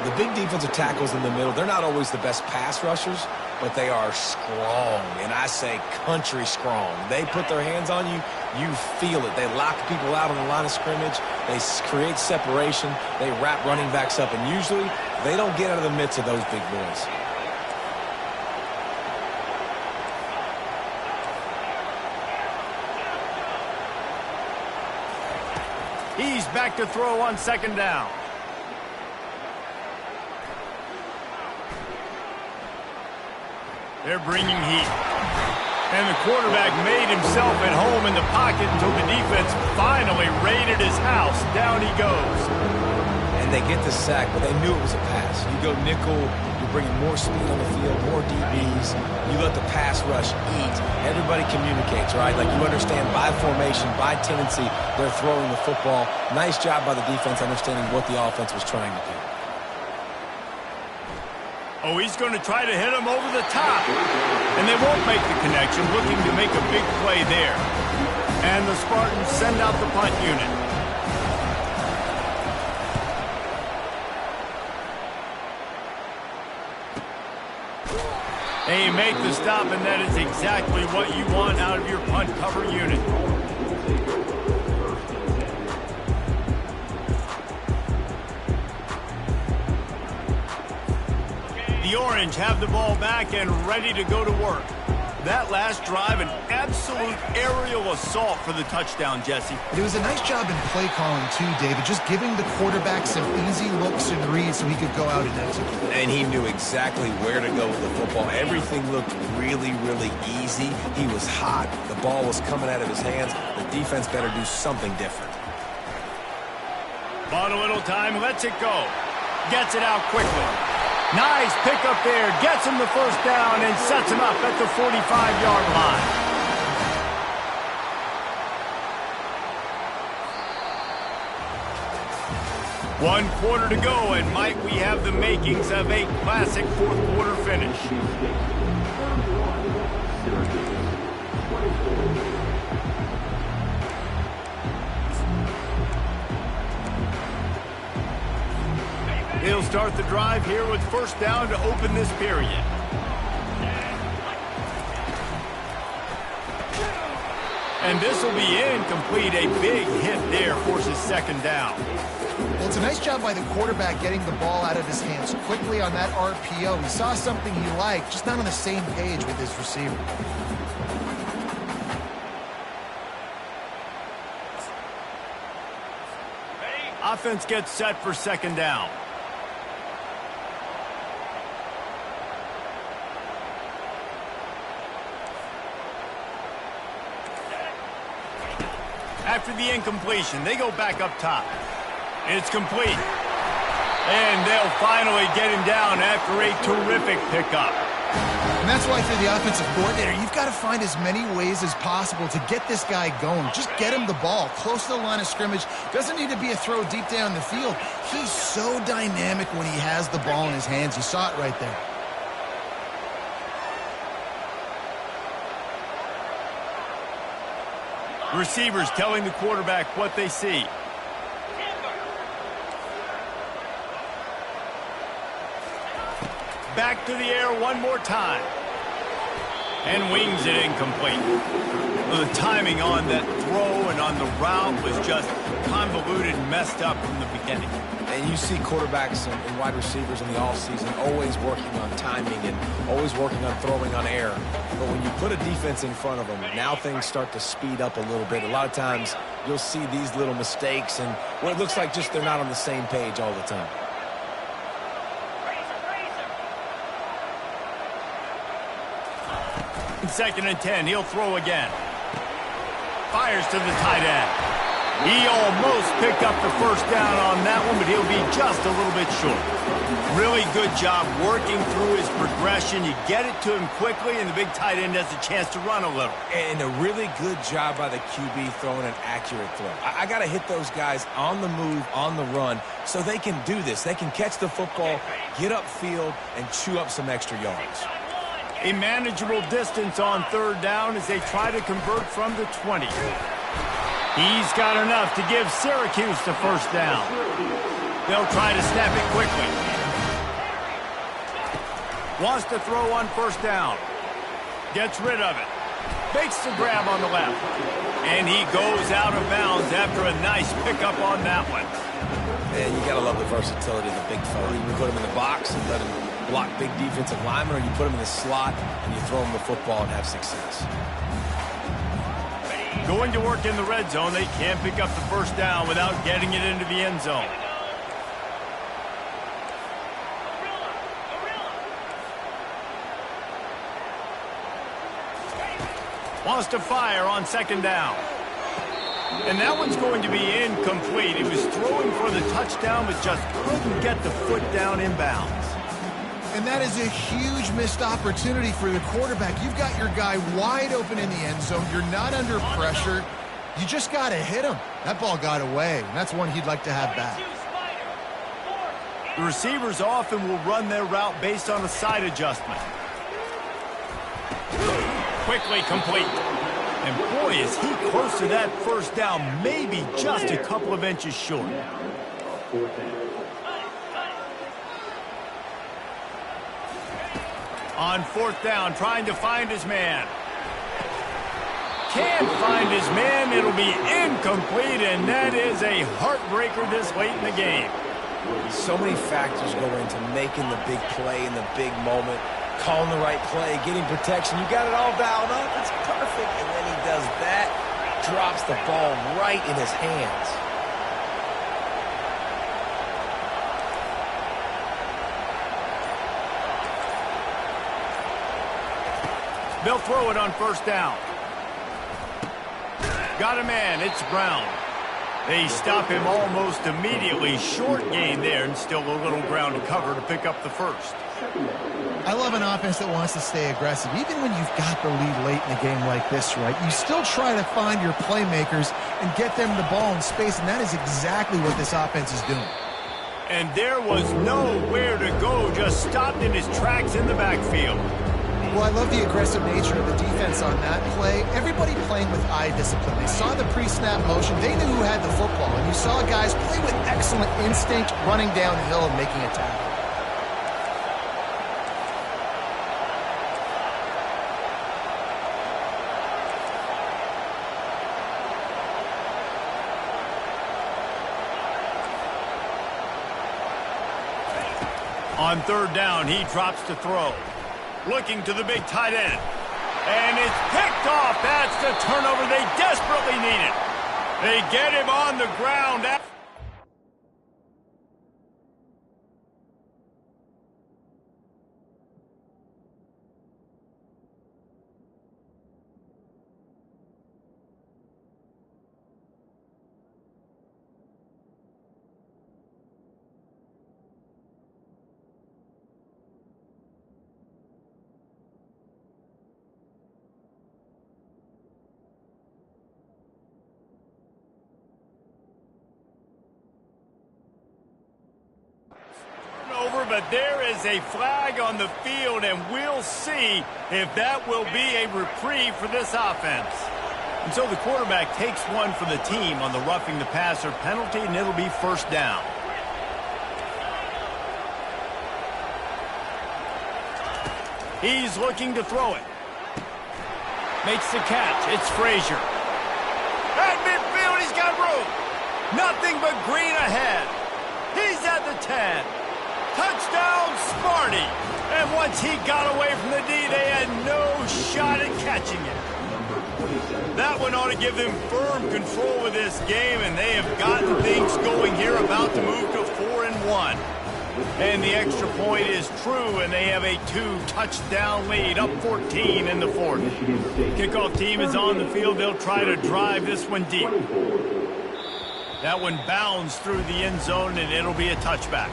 The big defensive tackles in the middle, they're not always the best pass rushers, but they are strong, and I say country strong. They put their hands on you, you feel it. They lock people out on the line of scrimmage. They create separation. They wrap running backs up, and usually they don't get out of the midst of those big boys. He's back to throw on second down. They're bringing heat. And the quarterback made himself at home in the pocket until the defense finally raided his house. Down he goes. And they get the sack, but they knew it was a pass. You go nickel, you're bringing more speed on the field, more DBs. You let the pass rush eat. Everybody communicates, right? Like you understand by formation, by tendency, they're throwing the football. Nice job by the defense understanding what the offense was trying to do. Oh, he's going to try to hit him over the top. And they won't make the connection, looking to make a big play there. And the Spartans send out the punt unit. They make the stop, and that is exactly what you want out of your punt cover unit. The Orange have the ball back and ready to go to work. That last drive, an absolute aerial assault for the touchdown, Jesse. It was a nice job in play calling, too, David, just giving the quarterback some easy looks and reads so he could go out and execute. And he knew exactly where to go with the football. Everything looked really, really easy. He was hot. The ball was coming out of his hands. The defense better do something different. Bought a little time, lets it go. Gets it out quickly. Nice pickup there, gets him the first down and sets him up at the 45-yard line. 1 quarter to go, and might we have the makings of a classic fourth quarter finish. He'll start the drive here with first down to open this period. And this will be incomplete. A big hit there forces second down. Well, it's a nice job by the quarterback getting the ball out of his hands quickly on that RPO. He saw something he liked, just not on the same page with his receiver. Offense gets set for second down. After the incompletion, they go back up top. It's complete. And they'll finally get him down after a terrific pickup. And that's why, for the offensive coordinator, you've got to find as many ways as possible to get this guy going. Just get him the ball close to the line of scrimmage. Doesn't need to be a throw deep down the field. He's so dynamic when he has the ball in his hands. You saw it right there. Receivers telling the quarterback what they see. Back to the air one more time. And wings it incomplete. The timing on that throw and on the route was just convoluted and messed up from the beginning. And you see quarterbacks and wide receivers in the offseason always working on timing and always working on throwing on air. But when you put a defense in front of them, now things start to speed up a little bit. A lot of times you'll see these little mistakes and what it looks like just they're not on the same page all the time. Second and 10, he'll throw again. Fires to the tight end. He almost picked up the first down on that one, but he'll be just a little bit short. Really good job working through his progression. You get it to him quickly, and the big tight end has a chance to run a little. And a really good job by the QB throwing an accurate throw. I got to hit those guys on the move, on the run, so they can do this. They can catch the football, get upfield, and chew up some extra yards. A manageable distance on third down as they try to convert from the 20. He's got enough to give Syracuse the first down. They'll try to snap it quickly. Wants to throw on first down. Gets rid of it. Makes the grab on the left. And he goes out of bounds after a nice pickup on that one. And you got to love the versatility of the big fella. You can put him in the box and let him block big defensive linemen, or you put him in the slot and you throw him the football and have success. Going to work in the red zone, they can't pick up the first down without getting it into the end zone. Wants to fire on second down. And that one's going to be incomplete. He was throwing for the touchdown, but just couldn't get the foot down inbounds. And that is a huge missed opportunity for the quarterback. You've got your guy wide open in the end zone. You're not under pressure. You just got to hit him. That ball got away, and that's one he'd like to have back. The receivers often will run their route based on a side adjustment. Quickly complete. And boy, is he close to that first down, maybe just a couple of inches short. On fourth down, trying to find his man. Can't find his man. It'll be incomplete, and that is a heartbreaker this late in the game. So many factors go into making the big play in the big moment, calling the right play, getting protection. You got it all dialed up. It's perfect. And then he does that, drops the ball right in his hands. They'll throw it on first down. Got a man. It's Brown. They stop him almost immediately. Short gain there, and still a little ground to cover to pick up the first. I love an offense that wants to stay aggressive. Even when you've got the lead late in a game like this, right, you still try to find your playmakers and get them the ball in space, and that is exactly what this offense is doing. And there was nowhere to go, just stopped in his tracks in the backfield. Well, I love the aggressive nature of the defense on that play. Everybody playing with eye discipline. They saw the pre-snap motion. They knew who had the football. And you saw guys play with excellent instinct, running downhill and making a tackle. On third down, he drops to throw. Looking to the big tight end. And it's picked off. That's the turnover they desperately needed. They get him on the ground. But there is a flag on the field, and we'll see if that will be a reprieve for this offense. And so the quarterback takes one for the team on the roughing the passer penalty, and it'll be first down. He's looking to throw it. Makes the catch. It's Frazier. At midfield, he's got room. Nothing but green ahead. He's at the 10. Touchdown, Sparty. And once he got away from the D, they had no shot at catching it. That one ought to give them firm control of this game, and they have gotten things going here, about to move to 4-1. And the extra point is true, and they have a 2-touchdown lead, up 14 in the fourth. Kickoff team is on the field. They'll try to drive this one deep. That one bounds through the end zone, and it'll be a touchback.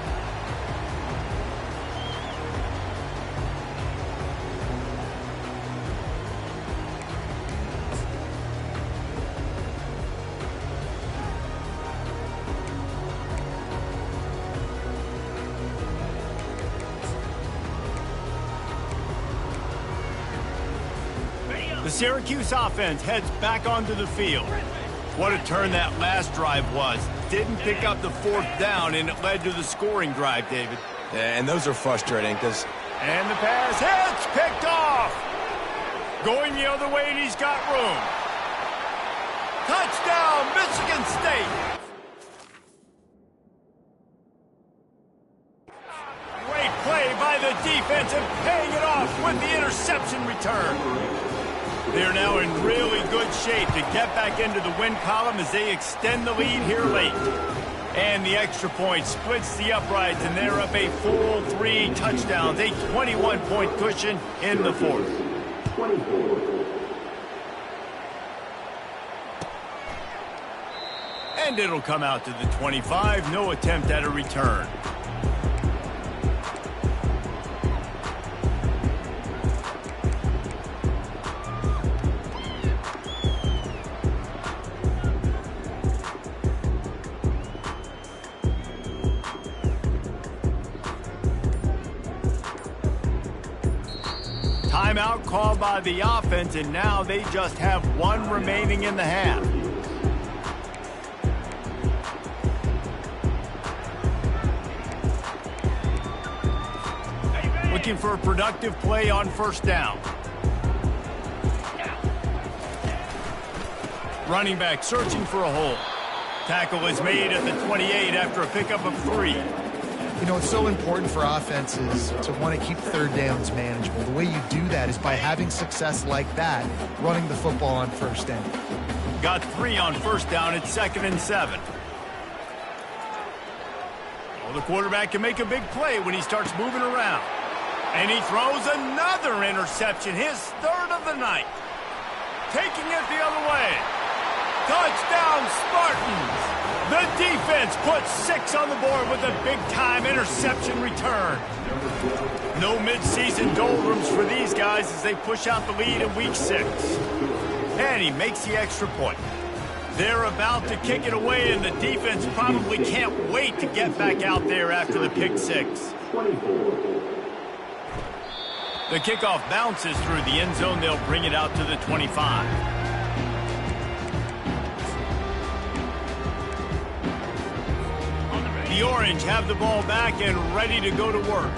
The Syracuse offense heads back onto the field. What a turn that last drive was. Didn't pick up the fourth down, and it led to the scoring drive, David. Yeah, and those are frustrating because... And the pass hits, picked off. Going the other way, and he's got room. Touchdown, Michigan State. Great play by the defense and paying it off with the interception return. They're now in really good shape to get back into the win column as they extend the lead here late. And the extra point splits the uprights, and they're up a full 3 touchdowns, a 21-point cushion in the fourth. 24. And it'll come out to the 25, no attempt at a return. Timeout called by the offense, and now they just have 1 remaining in the half. Looking for a productive play on first down. Running back searching for a hole. Tackle is made at the 28 after a pickup of 3. You know, it's so important for offenses to want to keep third downs manageable. The way you do that is by having success like that, running the football on first down. Got 3 on first down at 2nd and 7. Well, the quarterback can make a big play when he starts moving around. And he throws another interception, his 3rd of the night. Taking it the other way. Touchdown, Spartans! The defense puts 6 on the board with a big-time interception return. No mid-season doldrums for these guys as they push out the lead in Week 6. And he makes the extra point. They're about to kick it away, and the defense probably can't wait to get back out there after the pick 6. 24. The kickoff bounces through the end zone. They'll bring it out to the 25. The Orange have the ball back and ready to go to work.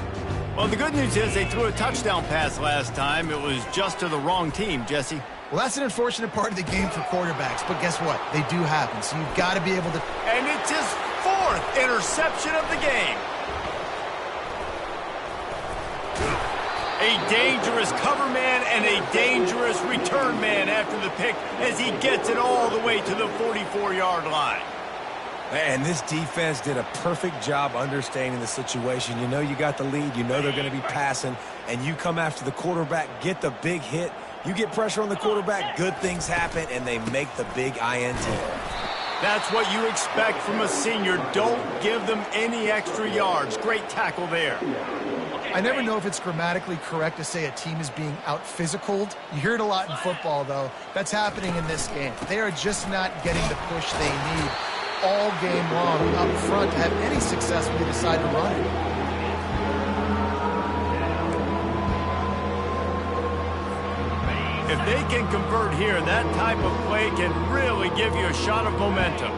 Well, the good news is they threw a touchdown pass last time. It was just to the wrong team, Jesse. Well, that's an unfortunate part of the game for quarterbacks, but guess what? They do happen, so you've got to be able to... And it's his 4th interception of the game. A dangerous cover man and a dangerous return man after the pick as he gets it all the way to the 44-yard line. And this defense did a perfect job understanding the situation. You know you got the lead. You know they're going to be passing. And you come after the quarterback, get the big hit. You get pressure on the quarterback, good things happen, and they make the big INT. That's what you expect from a senior. Don't give them any extra yards. Great tackle there. I never know if it's grammatically correct to say a team is being out-physicaled. You hear it a lot in football, though. That's happening in this game. They are just not getting the push they need all game long up front to have any success when they decide to run it. If they can convert here, that type of play can really give you a shot of momentum.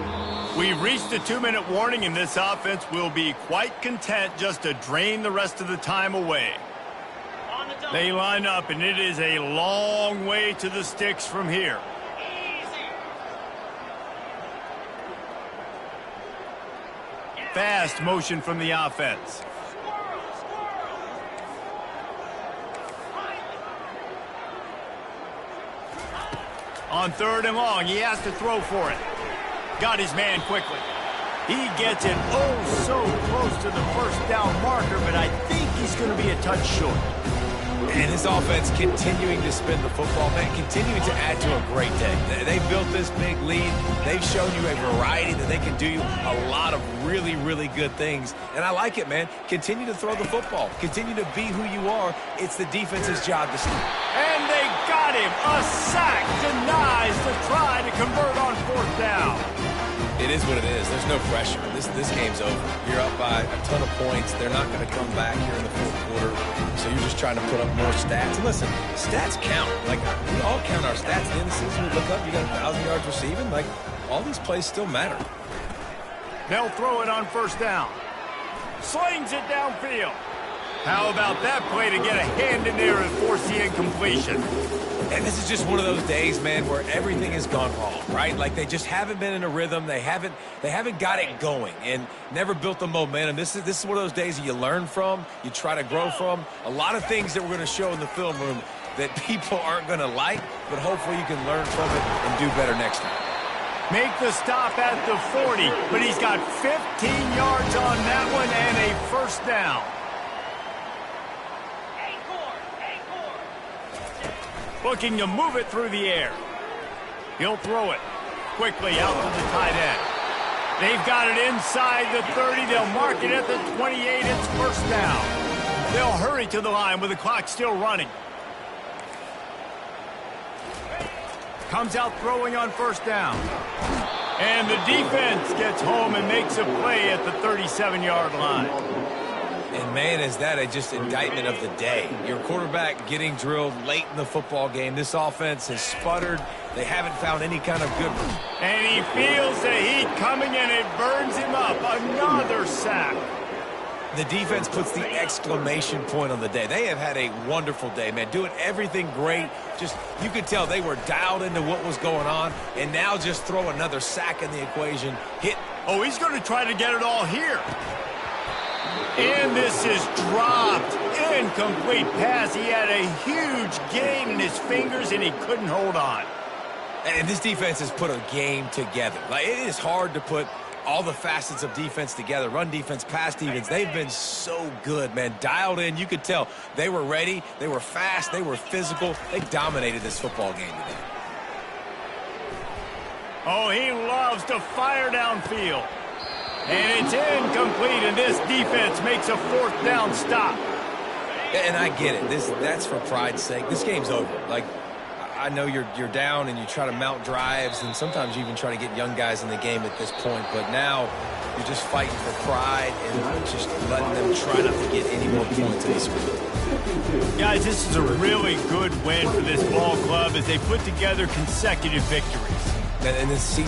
We've reached a 2-minute warning, and this offense will be quite content just to drain the rest of the time away. They line up, and it is a long way to the sticks from here. Fast motion from the offense. On 3rd and long, he has to throw for it. Got his man quickly. He gets it oh so close to the first down marker, but I think he's going to be a touch short. And this offense continuing to spin the football, man, continuing to add to a great day. They built this big lead. They've shown you a variety that they can do you a lot of really, really good things. And I like it, man. Continue to throw the football. Continue to be who you are. It's the defense's job to stop. And they got him. A sack denies the try to convert on fourth down. It is what it is. There's no pressure. This game's over. You're up by a ton of points. They're not going to come back here in the fourth quarter. So you're just trying to put up more stats. And listen, stats count. Like, we all count our stats. At the end of the season, we look up, you got 1,000 yards receiving. Like, all these plays still matter. They'll throw it on first down. Slings it downfield. How about that play to get a hand in there and force the incompletion? And this is just one of those days, man, where everything has gone wrong, right? Like, they just haven't been in a rhythm. They haven't got it going and never built the momentum. This is one of those days that you learn from, you try to grow from. A lot of things that we're going to show in the film room that people aren't going to like, but hopefully you can learn from it and do better next time. Make the stop at the 40, but he's got 15 yards on that one and a first down. Looking to move it through the air. He'll throw it quickly out to the tight end. They've got it inside the 30. They'll mark it at the 28. It's first down. They'll hurry to the line with the clock still running. Comes out throwing on first down. And the defense gets home and makes a play at the 37-yard line. And, man, is that just indictment of the day. Your quarterback getting drilled late in the football game. This offense has sputtered. They haven't found any kind of good. And he feels the heat coming, and it burns him up. Another sack. The defense puts the exclamation point on the day. They have had a wonderful day, man. Doing everything great. Just, you could tell they were dialed into what was going on. And now just throw another sack in the equation. Hit. Oh, he's going to try to get it all here. And this is dropped. Incomplete pass. He had a huge gain in his fingers, and he couldn't hold on. And this defense has put a game together. Like, it is hard to put all the facets of defense together. Run defense, pass defense. They've been so good, man. Dialed in. You could tell they were ready. They were fast. They were physical. They dominated this football game today. Oh, he loves to fire downfield. And it's incomplete, and this defense makes a fourth down stop. And I get it. That's for pride's sake. This game's over. Like, I know you're down and you try to mount drives, and sometimes you even try to get young guys in the game at this point. But now you're just fighting for pride and just letting them try not to get any more points in this one. Guys, this is a really good win for this ball club as they put together consecutive victories. And this season